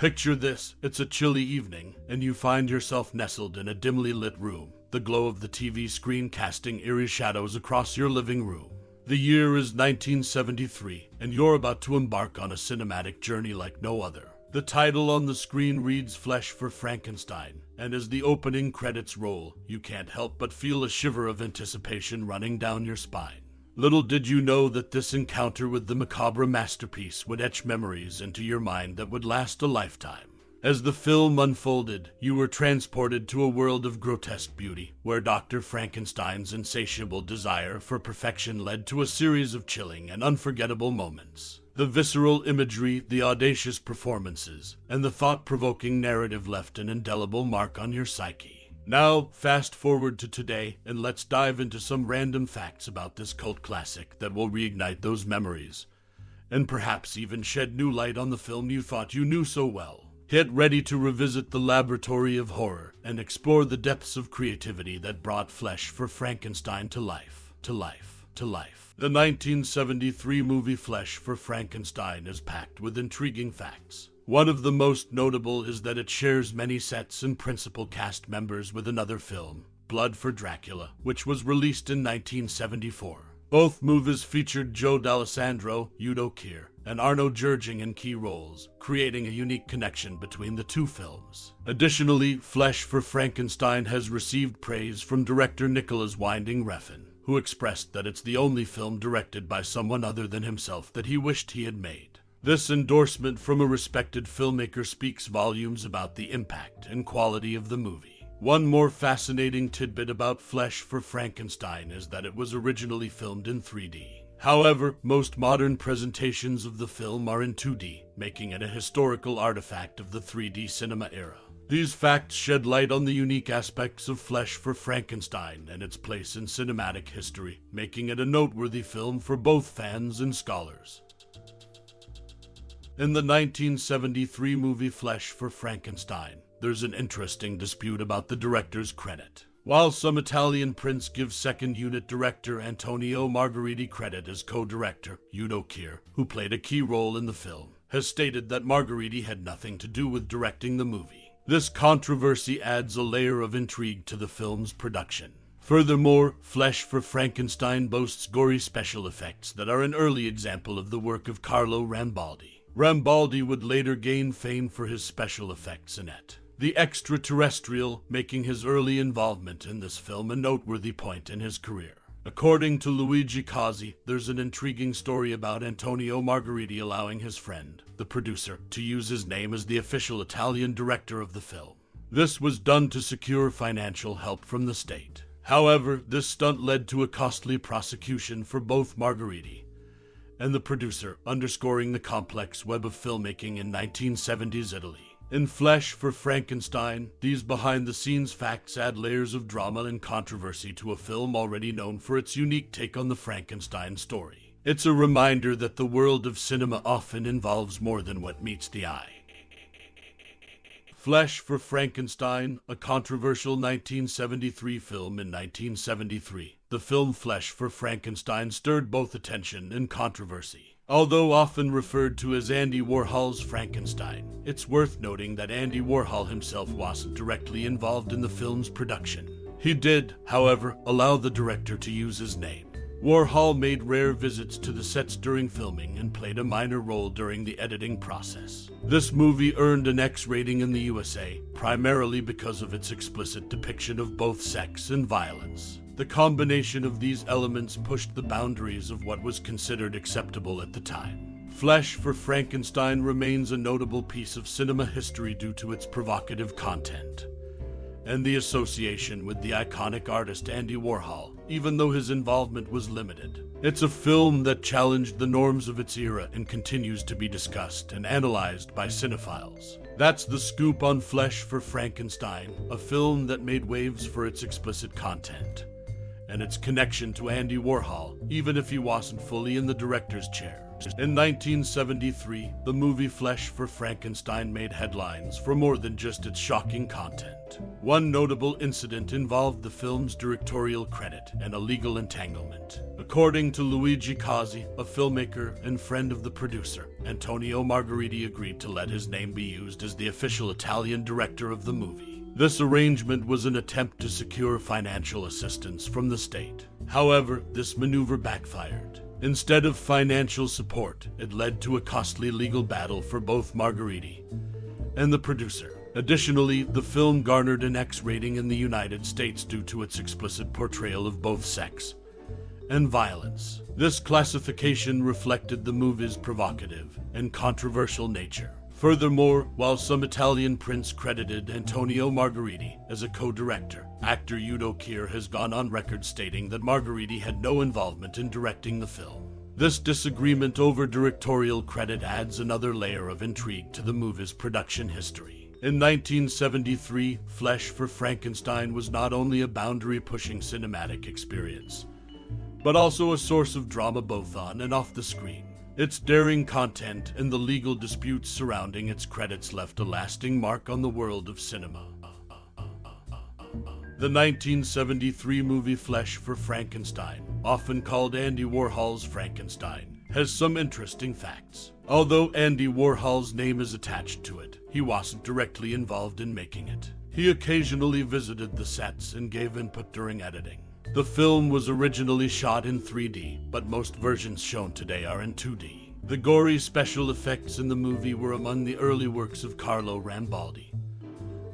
Picture this, it's a chilly evening, and you find yourself nestled in a dimly lit room, the glow of the TV screen casting eerie shadows across your living room. The year is 1973, and you're about to embark on a cinematic journey like no other. The title on the screen reads Flesh for Frankenstein, and as the opening credits roll, you can't help but feel a shiver of anticipation running down your spine. Little did you know that this encounter with the macabre masterpiece would etch memories into your mind that would last a lifetime. As the film unfolded, you were transported to a world of grotesque beauty, where Dr. Frankenstein's insatiable desire for perfection led to a series of chilling and unforgettable moments. The visceral imagery, the audacious performances, and the thought-provoking narrative left an indelible mark on your psyche. Now, fast forward to today, and let's dive into some random facts about this cult classic that will reignite those memories, and perhaps even shed new light on the film you thought you knew so well. Get ready to revisit the laboratory of horror and explore the depths of creativity that brought Flesh for Frankenstein to life. The 1973 movie Flesh for Frankenstein is packed with intriguing facts. One of the most notable is that it shares many sets and principal cast members with another film, Blood for Dracula, which was released in 1974. Both movies featured Joe Dallesandro, Udo Kier, and Arno Jürging in key roles, creating a unique connection between the two films. Additionally, Flesh for Frankenstein has received praise from director Nicholas Winding Refn, who expressed that it's the only film directed by someone other than himself that he wished he had made. This endorsement from a respected filmmaker speaks volumes about the impact and quality of the movie. One more fascinating tidbit about Flesh for Frankenstein is that it was originally filmed in 3D. However, most modern presentations of the film are in 2D, making it a historical artifact of the 3D cinema era. These facts shed light on the unique aspects of Flesh for Frankenstein and its place in cinematic history, making it a noteworthy film for both fans and scholars. In the 1973 movie Flesh for Frankenstein, there's an interesting dispute about the director's credit. While some Italian prints give second unit director Antonio Margheriti credit as co-director, Udo Kier, who played a key role in the film, has stated that Margheriti had nothing to do with directing the movie. This controversy adds a layer of intrigue to the film's production. Furthermore, Flesh for Frankenstein boasts gory special effects that are an early example of the work of Carlo Rambaldi. Rambaldi would later gain fame for his special effects in it, the extraterrestrial, making his early involvement in this film a noteworthy point in his career. According to Luigi Cozzi, there's an intriguing story about Antonio Margheriti allowing his friend, the producer, to use his name as the official Italian director of the film. This was done to secure financial help from the state. However, this stunt led to a costly prosecution for both Margheriti and the producer, underscoring the complex web of filmmaking in 1970s Italy. In Flesh for Frankenstein, these behind-the-scenes facts add layers of drama and controversy to a film already known for its unique take on the Frankenstein story. It's a reminder that the world of cinema often involves more than what meets the eye. Flesh for Frankenstein, a controversial 1973 film in 1973. The film Flesh for Frankenstein stirred both attention and controversy. Although often referred to as Andy Warhol's Frankenstein, it's worth noting that Andy Warhol himself wasn't directly involved in the film's production. He did, however, allow the director to use his name. Warhol made rare visits to the sets during filming and played a minor role during the editing process. This movie earned an X rating in the USA, primarily because of its explicit depiction of both sex and violence. The combination of these elements pushed the boundaries of what was considered acceptable at the time. Flesh for Frankenstein remains a notable piece of cinema history due to its provocative content and the association with the iconic artist Andy Warhol, even though his involvement was limited. It's a film that challenged the norms of its era and continues to be discussed and analyzed by cinephiles. That's the scoop on Flesh for Frankenstein, a film that made waves for its explicit content and its connection to Andy Warhol, even if he wasn't fully in the director's chair. In 1973, the movie Flesh for Frankenstein made headlines for more than just its shocking content. One notable incident involved the film's directorial credit and a legal entanglement. According to Luigi Cozzi, a filmmaker and friend of the producer, Antonio Margheriti agreed to let his name be used as the official Italian director of the movie. This arrangement was an attempt to secure financial assistance from the state. However, this maneuver backfired. Instead of financial support, it led to a costly legal battle for both Margheriti and the producer. Additionally, the film garnered an X rating in the United States due to its explicit portrayal of both sex and violence. This classification reflected the movie's provocative and controversial nature. Furthermore, while some Italian prints credited Antonio Margheriti as a co-director, actor Udo Kier has gone on record stating that Margheriti had no involvement in directing the film. This disagreement over directorial credit adds another layer of intrigue to the movie's production history. In 1973, Flesh for Frankenstein was not only a boundary-pushing cinematic experience, but also a source of drama both on and off the screen. Its daring content and the legal disputes surrounding its credits left a lasting mark on the world of cinema. The 1973 movie Flesh for Frankenstein, often called Andy Warhol's Frankenstein, has some interesting facts. Although Andy Warhol's name is attached to it, he wasn't directly involved in making it. He occasionally visited the sets and gave input during editing. The film was originally shot in 3D, but most versions shown today are in 2D. The gory special effects in the movie were among the early works of Carlo Rambaldi,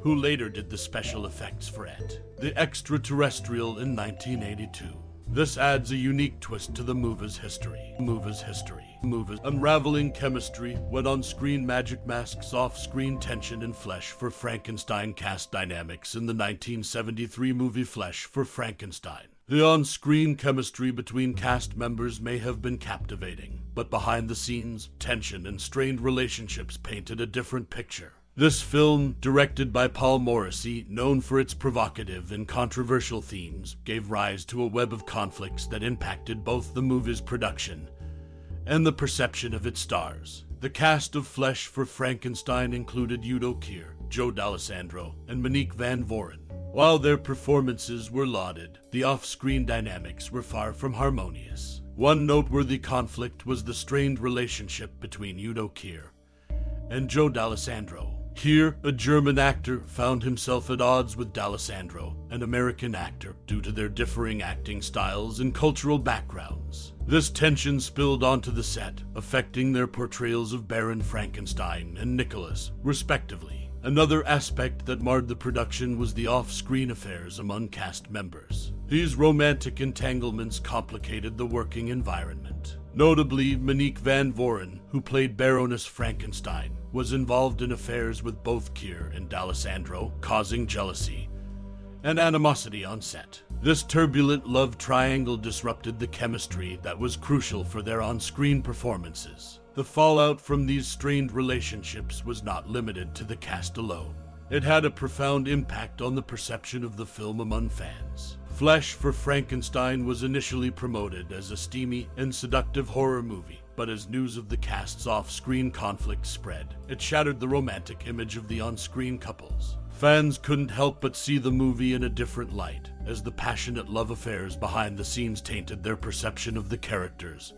who later did the special effects for it. The Extraterrestrial in 1982. This adds a unique twist to the movie's history. Unraveling chemistry when on-screen magic masks off-screen tension in Flesh for Frankenstein cast dynamics in the 1973 movie Flesh for Frankenstein. The on-screen chemistry between cast members may have been captivating, but behind the scenes, tension and strained relationships painted a different picture. This film, directed by Paul Morrissey, known for its provocative and controversial themes, gave rise to a web of conflicts that impacted both the movie's production and the perception of its stars. The cast of Flesh for Frankenstein included Udo Kier, Joe Dallesandro, and Monique van Vooren. While their performances were lauded, the off-screen dynamics were far from harmonious. One noteworthy conflict was the strained relationship between Udo Kier and Joe Dallesandro. Here, a German actor found himself at odds with Dallesandro, an American actor, due to their differing acting styles and cultural backgrounds. This tension spilled onto the set, affecting their portrayals of Baron Frankenstein and Nicholas, respectively. Another aspect that marred the production was the off-screen affairs among cast members. These romantic entanglements complicated the working environment. Notably, Monique van Vooren, who played Baroness Frankenstein, was involved in affairs with both Kier and Dallesandro, causing jealousy and animosity on set. This turbulent love triangle disrupted the chemistry that was crucial for their on-screen performances. The fallout from these strained relationships was not limited to the cast alone. It had a profound impact on the perception of the film among fans. Flesh for Frankenstein was initially promoted as a steamy and seductive horror movie, but as news of the cast's off-screen conflict spread, it shattered the romantic image of the on-screen couples. Fans couldn't help but see the movie in a different light, as the passionate love affairs behind the scenes tainted their perception of the characters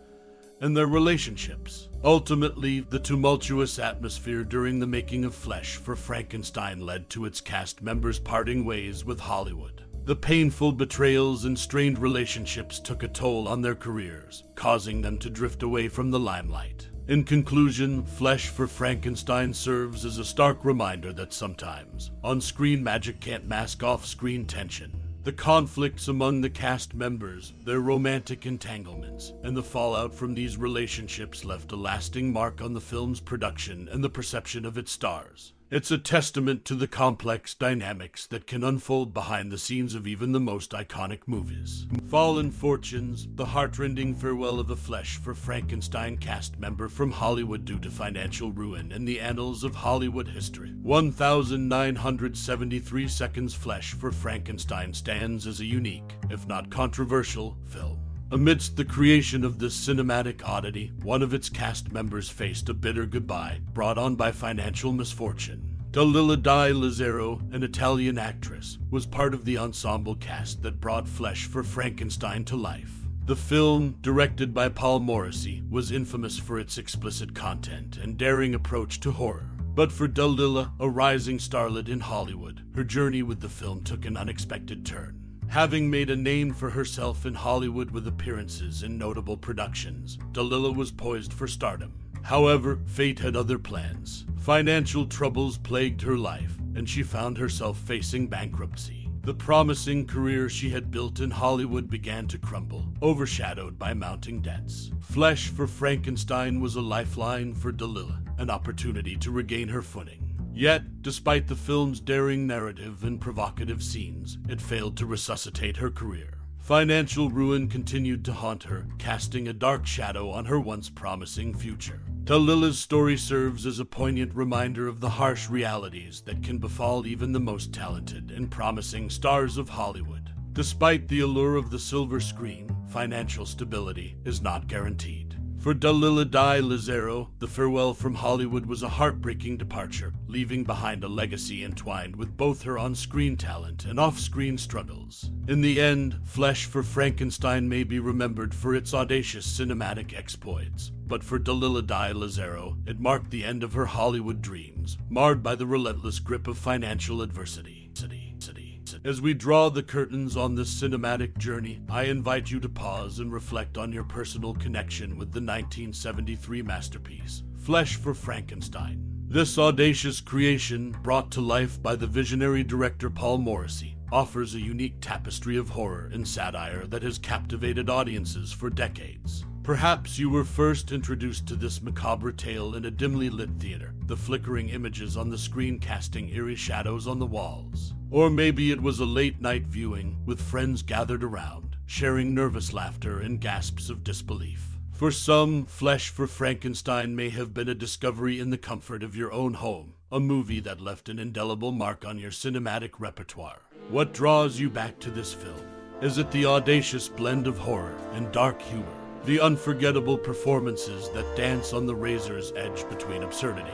and their relationships. Ultimately, the tumultuous atmosphere during the making of Flesh for Frankenstein led to its cast members parting ways with Hollywood. The painful betrayals and strained relationships took a toll on their careers, causing them to drift away from the limelight. In conclusion, Flesh for Frankenstein serves as a stark reminder that sometimes on-screen magic can't mask off-screen tension. The conflicts among the cast members, their romantic entanglements, and the fallout from these relationships left a lasting mark on the film's production and the perception of its stars. It's a testament to the complex dynamics that can unfold behind the scenes of even the most iconic movies. Fallen Fortunes, the heartrending farewell of a Flesh for Frankenstein cast member from Hollywood due to financial ruin in the annals of Hollywood history. 1,973 seconds Flesh for Frankenstein stands as a unique, if not controversial, film. Amidst the creation of this cinematic oddity, one of its cast members faced a bitter goodbye, brought on by financial misfortune. Dalila di Lazzaro, an Italian actress, was part of the ensemble cast that brought Flesh for Frankenstein to life. The film, directed by Paul Morrissey, was infamous for its explicit content and daring approach to horror. But for Dalila, a rising starlet in Hollywood, her journey with the film took an unexpected turn. Having made a name for herself in Hollywood with appearances in notable productions, Dalila was poised for stardom. However, fate had other plans. Financial troubles plagued her life, and she found herself facing bankruptcy. The promising career she had built in Hollywood began to crumble, overshadowed by mounting debts. Flesh for Frankenstein was a lifeline for Dalila, an opportunity to regain her footing. Yet, despite the film's daring narrative and provocative scenes, it failed to resuscitate her career. Financial ruin continued to haunt her, casting a dark shadow on her once promising future. Dalila's story serves as a poignant reminder of the harsh realities that can befall even the most talented and promising stars of Hollywood. Despite the allure of the silver screen, financial stability is not guaranteed. For Dalila di Lazzaro, the farewell from Hollywood was a heartbreaking departure, leaving behind a legacy entwined with both her on-screen talent and off-screen struggles. In the end, Flesh for Frankenstein may be remembered for its audacious cinematic exploits, but for Dalila di Lazzaro, it marked the end of her Hollywood dreams, marred by the relentless grip of financial adversity. As we draw the curtains on this cinematic journey, I invite you to pause and reflect on your personal connection with the 1973 masterpiece, Flesh for Frankenstein. This audacious creation, brought to life by the visionary director Paul Morrissey, offers a unique tapestry of horror and satire that has captivated audiences for decades. Perhaps you were first introduced to this macabre tale in a dimly lit theater, the flickering images on the screen casting eerie shadows on the walls. Or maybe it was a late-night viewing, with friends gathered around, sharing nervous laughter and gasps of disbelief. For some, Flesh for Frankenstein may have been a discovery in the comfort of your own home, a movie that left an indelible mark on your cinematic repertoire. What draws you back to this film? Is it the audacious blend of horror and dark humor? The unforgettable performances that dance on the razor's edge between absurdity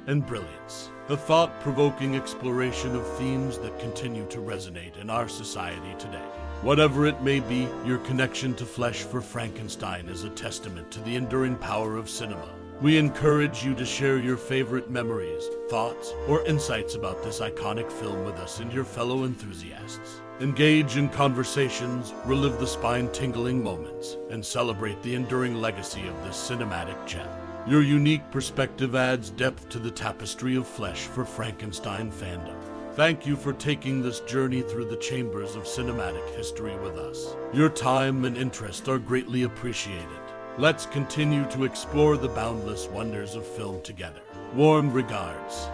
and brilliance? The thought-provoking exploration of themes that continue to resonate in our society today. Whatever it may be, your connection to Flesh for Frankenstein is a testament to the enduring power of cinema. We encourage you to share your favorite memories, thoughts, or insights about this iconic film with us and your fellow enthusiasts. Engage in conversations, relive the spine-tingling moments, and celebrate the enduring legacy of this cinematic gem. Your unique perspective adds depth to the tapestry of Flesh for Frankenstein fandom. Thank you for taking this journey through the chambers of cinematic history with us. Your time and interest are greatly appreciated. Let's continue to explore the boundless wonders of film together. Warm regards.